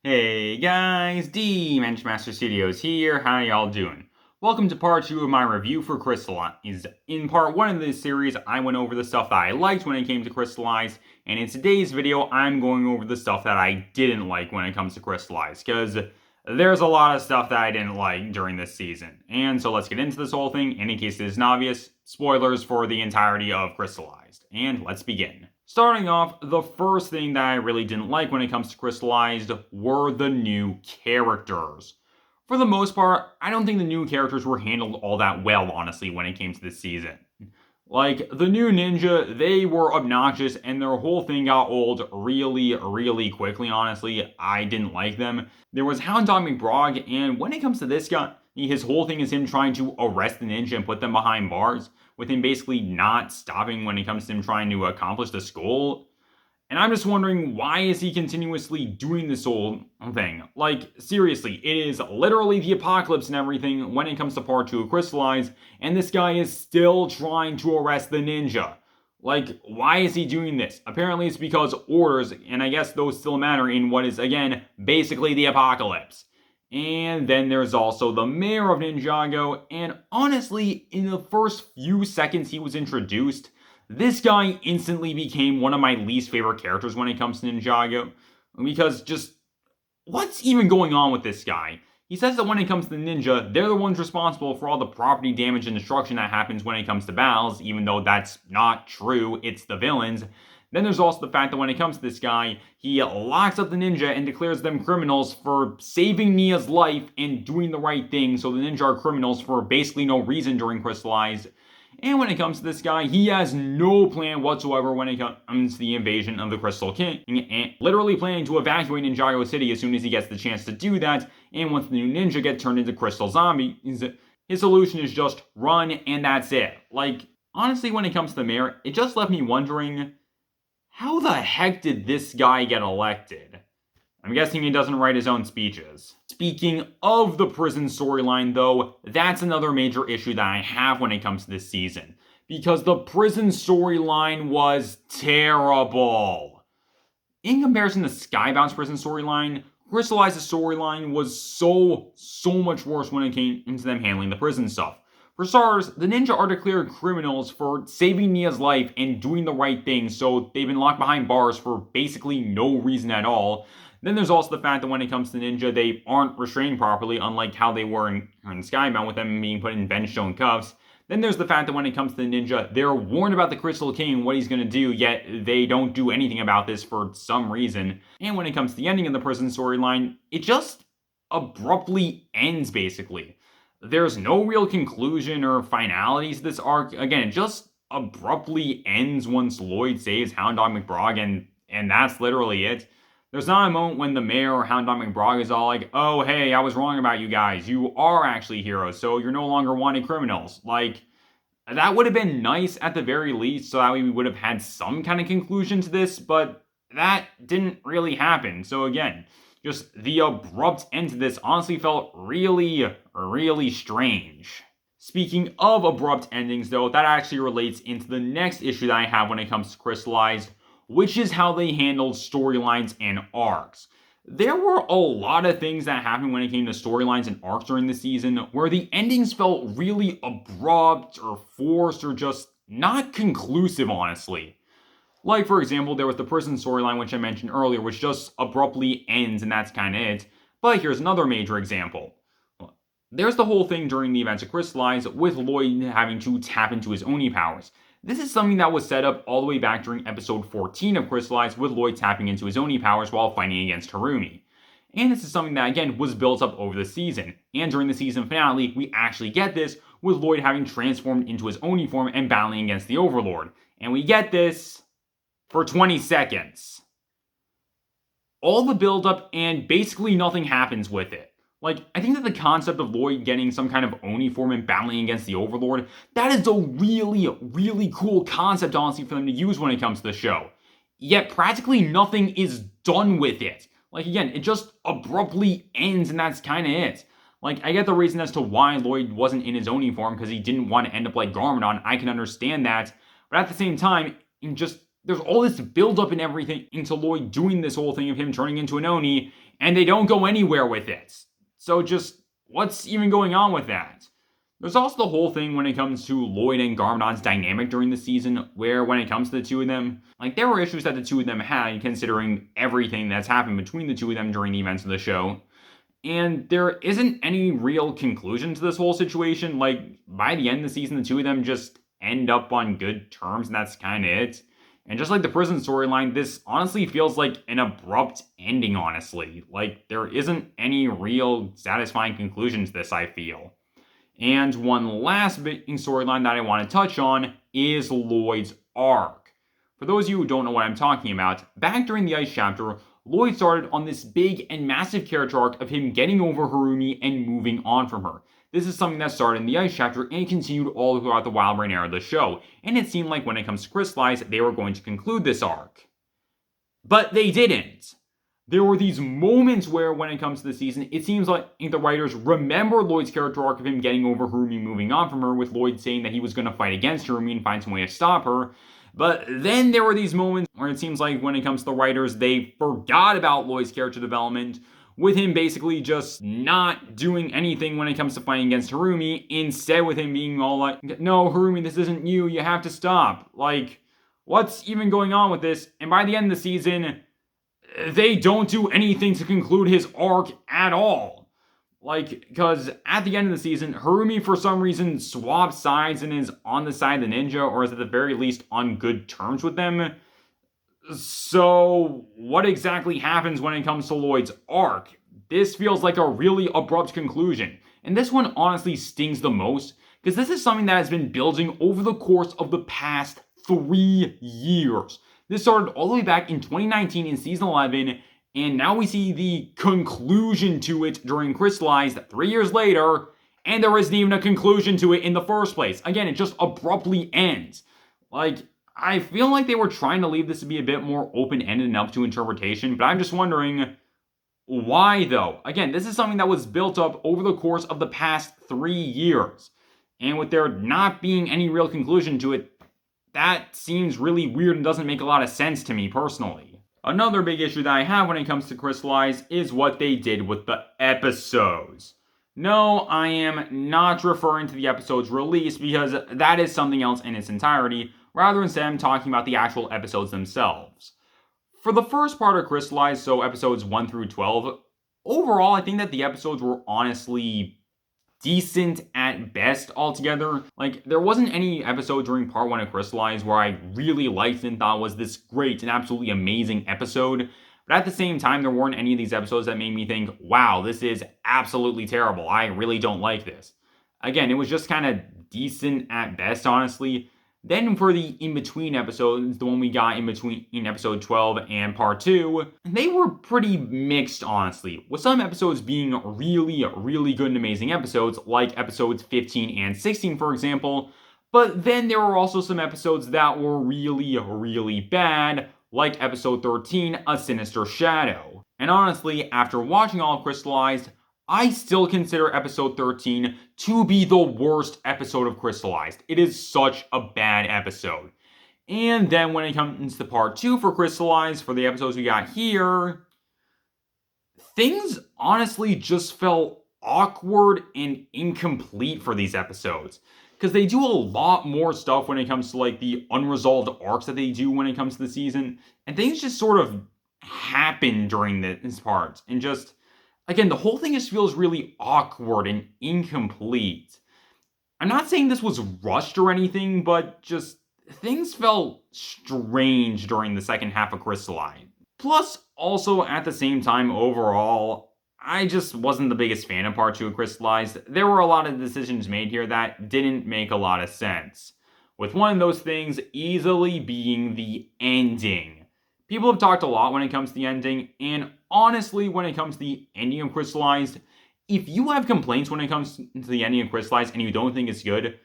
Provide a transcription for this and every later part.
Hey guys, Dimension Master Studios here. How y'all doing? Welcome to part 2 of my review for Crystalized. In part 1 of this series, I went over the stuff that I liked when it came to Crystalized, and in today's video, I'm going over the stuff that I didn't like when it comes to Crystalized, because there's a lot of stuff that I didn't like during this season. And so let's get into this whole thing, and in case it isn't obvious, spoilers for the entirety of Crystalized. And let's begin. Starting off, the first thing that I really didn't like when it comes to Crystalized were the new characters. For the most part, I don't think the new characters were handled all that well, honestly, when it came to this season. Like, the new ninja, they were obnoxious, and their whole thing got old really quickly, honestly. I didn't like them. There was Hound Dog McBrog, and when it comes to this guy, his whole thing is him trying to arrest the ninja and put them behind bars, with him basically not stopping when it comes to him trying to accomplish this goal. And I'm just wondering, why is he continuously doing this whole thing? Like, seriously, it is literally the apocalypse and everything when it comes to part 2 of Crystalized, and this guy is still trying to arrest the ninja. Like, why is he doing this? Apparently it's because orders, and I guess those still matter in what is, again, basically the apocalypse. And then there's also the mayor of Ninjago, and honestly, in the first few seconds he was introduced, this guy instantly became one of my least favorite characters when it comes to Ninjago. Because just, what's even going on with this guy? He says that when it comes to the ninja, they're the ones responsible for all the property damage and destruction that happens when it comes to battles, even though that's not true, it's the villains. Then there's also the fact that when it comes to this guy, he locks up the ninja and declares them criminals for saving Nia's life and doing the right thing, so the ninja are criminals for basically no reason during Crystalized. And when it comes to this guy, he has no plan whatsoever when it comes to the invasion of the Crystal King, and literally planning to evacuate Ninjago City as soon as he gets the chance to do that, and once the new ninja get turned into crystal zombies, his solution is just run and that's it. Like, honestly, when it comes to the mayor, it just left me wondering, how the heck did this guy get elected? I'm guessing he doesn't write his own speeches. Speaking of the prison storyline, though, that's another major issue that I have when it comes to this season. Because the prison storyline was terrible. In comparison to Skybound's prison storyline, Crystallized's storyline was so much worse when it came into them handling the prison stuff. For starters, the ninja are declared criminals for saving Nia's life and doing the right thing, so they've been locked behind bars for basically no reason at all. Then there's also the fact that when it comes to ninja, they aren't restrained properly, unlike how they were in Skybound with them being put in bench-stone cuffs. Then there's the fact that when it comes to the ninja, they're warned about the Crystal King and what he's going to do, yet they don't do anything about this for some reason. And when it comes to the ending of the prison storyline, it just abruptly ends, basically. There's no real conclusion or finality to this arc. Again, it just abruptly ends once Lloyd saves Hound Dog McBrog, and that's literally it. There's not a moment when the mayor or Hound Dog McBrog is all like, oh, hey, I was wrong about you guys. You are actually heroes, so you're no longer wanted criminals. Like, that would have been nice at the very least, so that way we would have had some kind of conclusion to this, but that didn't really happen. So again, just the abrupt end to this honestly felt really strange. Speaking of abrupt endings, though, that actually relates into the next issue that I have when it comes to Crystallized, which is how they handled storylines and arcs. There were a lot of things that happened when it came to storylines and arcs during the season where the endings felt really abrupt or forced or just not conclusive, honestly. Like, for example, there was the prison storyline, which I mentioned earlier, which just abruptly ends and that's kind of it. But here's another major example. There's the whole thing during the events of Crystalized with Lloyd having to tap into his Oni powers. This is something that was set up all the way back during episode 14 of Crystalized with Lloyd tapping into his Oni powers while fighting against Harumi. And this is something that, again, was built up over the season. And during the season finale, we actually get this with Lloyd having transformed into his Oni form and battling against the Overlord. And we get this for 20 seconds. All the build-up and basically nothing happens with it. Like, I think that the concept of Lloyd getting some kind of Oni form and battling against the Overlord, that is a really cool concept, honestly, for them to use when it comes to the show. Yet, practically nothing is done with it. Like, again, it just abruptly ends and that's kind of it. Like, I get the reason as to why Lloyd wasn't in his Oni form, because he didn't want to end up like Garmadon. I can understand that. But at the same time, just there's all this buildup and everything into Lloyd doing this whole thing of him turning into an Oni, and they don't go anywhere with it. So just, what's even going on with that? There's also the whole thing when it comes to Lloyd and Garmadon's dynamic during the season, where when it comes to the two of them, like, there were issues that the two of them had, considering everything that's happened between the two of them during the events of the show. And there isn't any real conclusion to this whole situation. Like, by the end of the season, the two of them just end up on good terms, and that's kind of it. And just like the prison storyline, this honestly feels like an abrupt ending, honestly. Like, there isn't any real satisfying conclusion to this, I feel. And one last big storyline that I want to touch on is Lloyd's arc. For those of you who don't know what I'm talking about, back during the Ice chapter, Lloyd started on this big and massive character arc of him getting over Harumi and moving on from her. This is something that started in the Ice chapter and continued all throughout the Wild Brain era of the show, and it seemed like when it comes to Crystalized, they were going to conclude this arc. But they didn't. There were these moments where, when it comes to the season, it seems like the writers remember Lloyd's character arc of him getting over Harumi, moving on from her, with Lloyd saying that he was going to fight against Harumi and find some way to stop her. But then there were these moments where it seems like when it comes to the writers, they forgot about Lloyd's character development, with him basically just not doing anything when it comes to fighting against Harumi, instead with him being all like, no, Harumi, this isn't you have to stop. Like, what's even going on with this? And by the end of the season, they don't do anything to conclude his arc at all. Like, because at the end of the season, Harumi for some reason swaps sides and is on the side of the ninja, or is at the very least on good terms with them. So, what exactly happens when it comes to Lloyd's arc? This feels like a really abrupt conclusion. And this one honestly stings the most, because this is something that has been building over the course of the past 3 years. This started all the way back in 2019 in Season 11, and now we see the conclusion to it during Crystalized 3 years later, and there isn't even a conclusion to it in the first place. Again, it just abruptly ends. Like, I feel like they were trying to leave this to be a bit more open-ended and up to interpretation, but I'm just wondering, why though? Again, this is something that was built up over the course of the past 3 years, and with there not being any real conclusion to it, that seems really weird and doesn't make a lot of sense to me personally. Another big issue that I have when it comes to Crystalized is what they did with the episodes. No, I am not referring to the episodes released, because that is something else in its entirety, rather instead I'm talking about the actual episodes themselves. For the first part of Crystalized, so episodes 1 through 12, overall I think that the episodes were honestly decent at best altogether. Like, there wasn't any episode during part 1 of Crystalized where I really liked and thought was this great and absolutely amazing episode. But at the same time, there weren't any of these episodes that made me think, wow, this is absolutely terrible. I really don't like this. Again, it was just kind of decent at best, honestly. Then for the in-between episodes, the one we got in episode 12 and part 2, they were pretty mixed, honestly, with some episodes being really, really good and amazing episodes, like episodes 15 and 16, for example, but then there were also some episodes that were really, really bad, like episode 13, A Sinister Shadow. And honestly, after watching all of Crystalized, I still consider episode 13 to be the worst episode of Crystalized. It is such a bad episode. And then when it comes to part 2 for Crystalized, for the episodes we got here, things honestly just felt awkward and incomplete for these episodes. Because they do a lot more stuff when it comes to like the unresolved arcs that they do when it comes to the season. And things just sort of happen during this part. And just, again, the whole thing just feels really awkward and incomplete. I'm not saying this was rushed or anything, but just things felt strange during the second half of Crystalized. Plus, also at the same time, overall, I just wasn't the biggest fan of part 2 of Crystalized. There were a lot of decisions made here that didn't make a lot of sense, with one of those things easily being the ending. People have talked a lot when it comes to the ending, and honestly, when it comes to the ending of Crystalized, if you have complaints when it comes to the ending of Crystalized and you don't think it's good,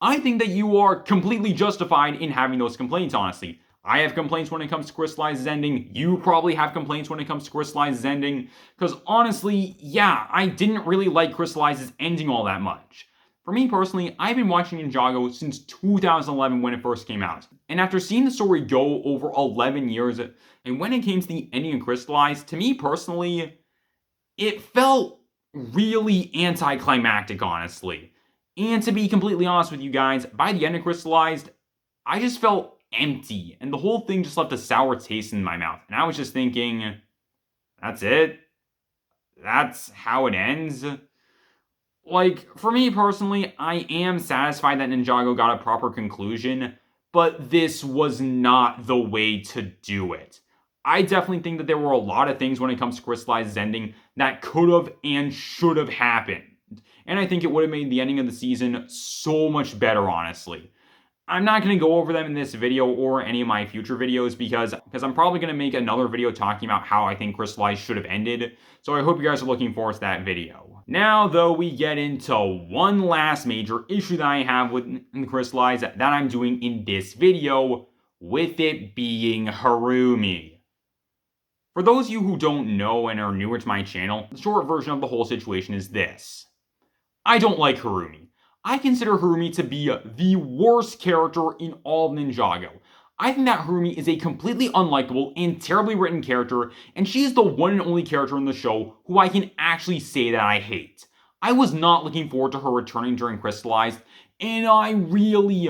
I think that you are completely justified in having those complaints, honestly. I have complaints when it comes to Crystalized's ending. You probably have complaints when it comes to Crystalized's ending. Because honestly, yeah, I didn't really like Crystalized's ending all that much. For me personally, I've been watching Ninjago since 2011 when it first came out. And after seeing the story go over 11 years, and when it came to the ending of Crystalized, to me personally, it felt really anticlimactic, honestly. And to be completely honest with you guys, by the end of Crystalized, I just felt empty, and the whole thing just left a sour taste in my mouth. And I was just thinking, that's it? That's how it ends? Like, for me personally, I am satisfied that Ninjago got a proper conclusion, but this was not the way to do it. I definitely think that there were a lot of things when it comes to Crystallized's ending that could have and should have happened. And I think it would have made the ending of the season so much better, honestly. I'm not going to go over them in this video or any of my future videos because I'm probably going to make another video talking about how I think Crystalized should have ended. So I hope you guys are looking forward to that video. Now, though, we get into one last major issue that I have with Crystalized that I'm doing in this video, with it being Harumi. For those of you who don't know and are newer to my channel, the short version of the whole situation is this. I don't like Harumi. I consider Harumi to be the worst character in all of Ninjago. I think that Harumi is a completely unlikable and terribly written character, and she is the one and only character in the show who I can actually say that I hate. I was not looking forward to her returning during Crystalized, and I really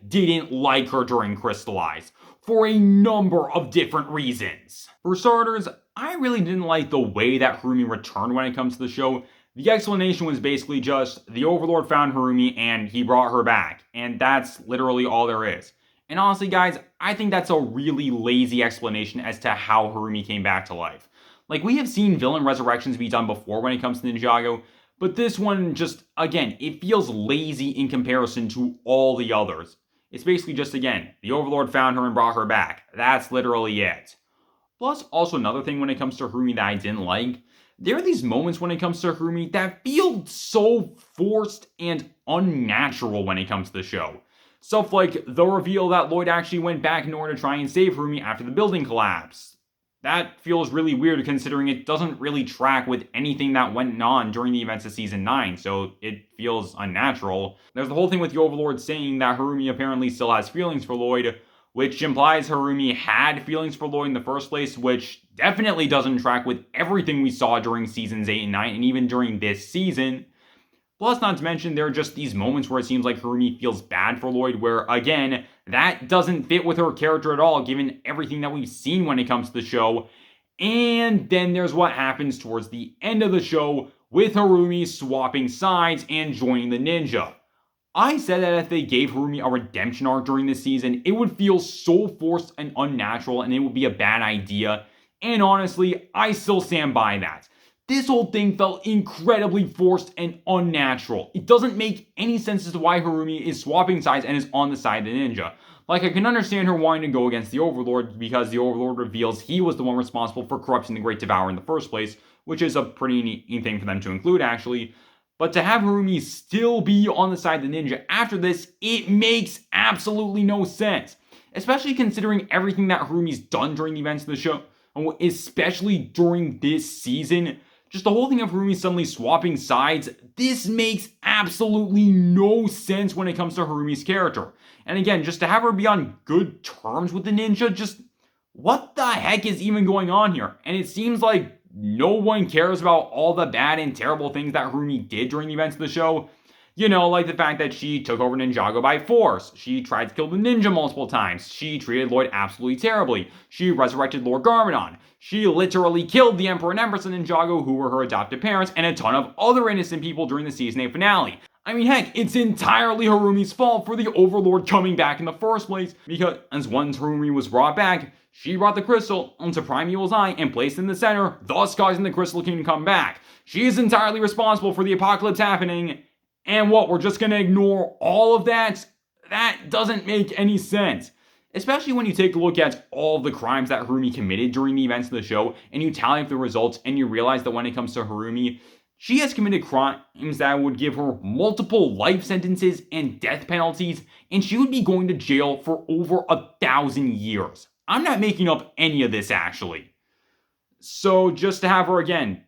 didn't like her during Crystalized, for a number of different reasons. For starters, I really didn't like the way that Harumi returned when it comes to the show. The explanation was basically just, the Overlord found Harumi and he brought her back, and that's literally all there is. And honestly guys, I think that's a really lazy explanation as to how Harumi came back to life. Like, we have seen villain resurrections be done before when it comes to Ninjago, but this one just, again, it feels lazy in comparison to all the others. It's basically just, again, the Overlord found her and brought her back. That's literally it. Plus, also another thing when it comes to Harumi that I didn't like, there are these moments when it comes to Harumi that feel so forced and unnatural when it comes to the show. Stuff like the reveal that Lloyd actually went back in order to try and save Harumi after the building collapsed. That feels really weird considering it doesn't really track with anything that went on during the events of Season 9, so it feels unnatural. There's the whole thing with the Overlord saying that Harumi apparently still has feelings for Lloyd, which implies Harumi had feelings for Lloyd in the first place, which definitely doesn't track with everything we saw during Seasons 8 and 9, and even during this season. Plus, not to mention, there are just these moments where it seems like Harumi feels bad for Lloyd, where, again, that doesn't fit with her character at all, given everything that we've seen when it comes to the show. And then there's what happens towards the end of the show, with Harumi swapping sides and joining the ninja. I said that if they gave Harumi a redemption arc during this season, it would feel so forced and unnatural, and it would be a bad idea. And honestly, I still stand by that. This whole thing felt incredibly forced and unnatural. It doesn't make any sense as to why Harumi is swapping sides and is on the side of the ninja. Like, I can understand her wanting to go against the Overlord because the Overlord reveals he was the one responsible for corrupting the Great Devourer in the first place, which is a pretty neat thing for them to include, actually. But to have Harumi still be on the side of the ninja after this, it makes absolutely no sense. Especially considering everything that Harumi's done during the events of the show, especially during this season. Just the whole thing of Harumi suddenly swapping sides, this makes absolutely no sense when it comes to Harumi's character. And again, just to have her be on good terms with the ninja, just what the heck is even going on here? And it seems like no one cares about all the bad and terrible things that Harumi did during the events of the show. You know, like the fact that she took over Ninjago by force. She tried to kill the ninja multiple times. She treated Lloyd absolutely terribly. She resurrected Lord Garmadon. She literally killed the Emperor and Empress of Ninjago, who were her adopted parents, and a ton of other innocent people during the Season 8 finale. I mean, heck, it's entirely Harumi's fault for the Overlord coming back in the first place, because once Harumi was brought back, she brought the crystal onto Primeval's eye and placed it in the center, thus causing the Crystal King to come back. She is entirely responsible for the apocalypse happening. And what, we're just gonna ignore all of that? That doesn't make any sense. Especially when you take a look at all of the crimes that Harumi committed during the events of the show, and you tally up the results, and you realize that when it comes to Harumi, she has committed crimes that would give her multiple life sentences and death penalties, and she would be going to jail for over 1,000 years. I'm not making up any of this, actually. So just to have her, again,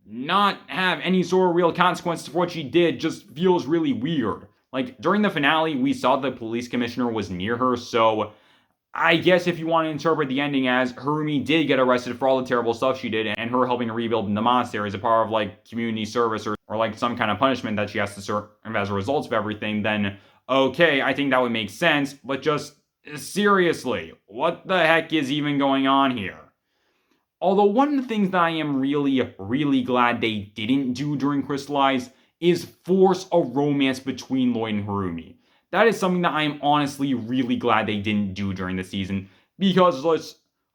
not have any sort of real consequence for what she did just feels really weird. Like, during the finale, we saw the police commissioner was near her, so I guess if you want to interpret the ending as Harumi did get arrested for all the terrible stuff she did, and her helping to rebuild the monastery as a part of, like, community service or like some kind of punishment that she has to serve as a result of everything, then okay, I think that would make sense, but just seriously, what the heck is even going on here? Although one of the things that I am really, really glad they didn't do during Crystalized is force a romance between Lloyd and Harumi. That is something that I am honestly really glad they didn't do during the season, because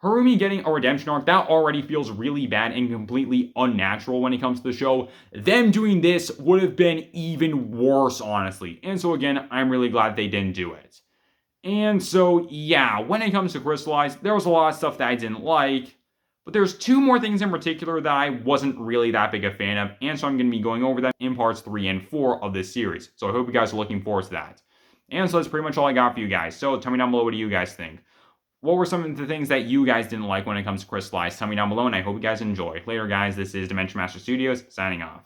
Harumi getting a redemption arc, that already feels really bad and completely unnatural when it comes to the show. Them doing this would have been even worse, honestly. And so again, I'm really glad they didn't do it. And so, yeah, when it comes to Crystalized, there was a lot of stuff that I didn't like, but there's two more things in particular that I wasn't really that big a fan of, and so I'm going to be going over them in parts 3 and 4 of this series. So I hope you guys are looking forward to that. And so that's pretty much all I got for you guys. So tell me down below, what do you guys think? What were some of the things that you guys didn't like when it comes to Crystalized? Tell me down below, and I hope you guys enjoy. Later, guys, this is Dimension Master Studios, signing off.